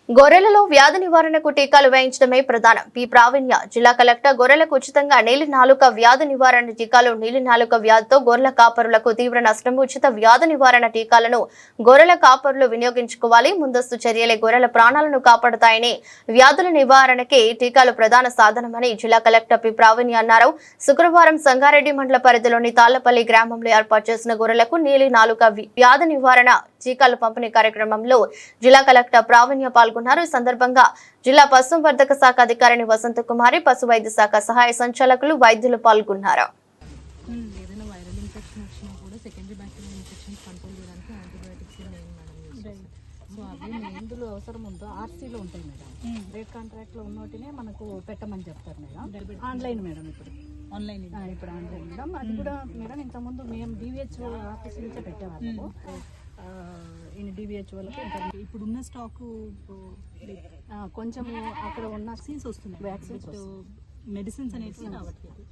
గొర్రెలలో వ్యాధి నివారణకు టీకాలు వేయించడమే ప్రధానం. పి ప్రావీణ్య జిల్లా కలెక్టర్ గొర్రెలకు ఉచితంగా నీలి నాలుక వ్యాధి నివారణ టీకాలు. నీలి నాలుక వ్యాధితో గొర్రెల కాపరులకు తీవ్ర నష్టం. ఉచిత వ్యాధి నివారణ టీకాలను గొర్రెల కాపరులు వినియోగించుకోవాలి. ముందస్తు చర్యలే గొర్రెల ప్రాణాలను కాపాడుతాయని, వ్యాధుల నివారణకి టీకాలు ప్రధాన సాధనమని జిల్లా కలెక్టర్ పి ప్రావీణ్య అన్నారు. శుక్రవారం సంగారెడ్డి మండల పరిధిలోని తాళ్లపల్లి గ్రామంలో ఏర్పాటు చేసిన గొర్రెలకు నీలి నాలుక వ్యాధి నివారణ టీకాల పంపిణీ కార్యక్రమంలో జిల్లా కలెక్టర్ ప్రావీణ్య పాల్గొన్నారు. ఈ సందర్భంగా జిల్లా పశుసంవర్ధక శాఖ అధికారిని వసంత కుమారి, పశు వైద్య శాఖ సహాయ సంచాలకులు, వైద్యులు పాల్గొన్నారు. ఏదైనా వైరల్ ఇన్ఫెక్షన్ వచ్చినా కూడా సెకండరీ బ్యాక్టీరియల్ ఇన్ఫెక్షన్ కంట్రోల్ చేయడానికి యాంటీబయాటిక్స్ మేడం. సో అవి ఎందులో అవసరం ఉందో ఆర్సీలో ఉంటాయి మేడం. రేట్ కాంట్రాక్ట్లో ఉన్నోటినే మనకు పెట్టమని చెప్తారు మేడం. ఆన్లైన్ మేడం ఇప్పుడు ఆన్లైన్ మేడం. అది కూడా మేడం ఇంతకుముందు మేము డివిహెచ్ఓ ఆఫీస్ నుంచే పెట్టేవాళ్ళము. డివిహెచ్ఓలకి ఇప్పుడున్న స్టాక్ కొంచెం అక్కడ ఉన్న వ్యాక్సిన్స్ వస్తున్నాయి. వ్యాక్సిన్స్ మెడిసిన్స్ అనేవి రావట్లేదు.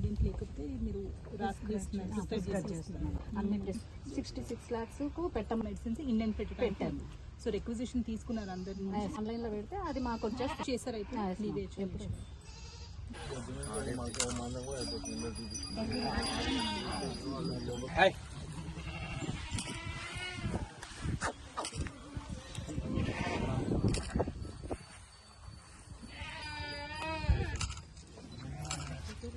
దీంట్లో లేకపోతే మీరు చేస్తున్నాను. అన్ని 66 lakhs మెడిసిన్స్ ఇండియన్ పెట్టాను. సో రిక్విజిషన్ తీసుకున్నారు అందరు. ఆన్లైన్లో పెడితే అది మాకు వచ్చేసి చేశారు. అయితే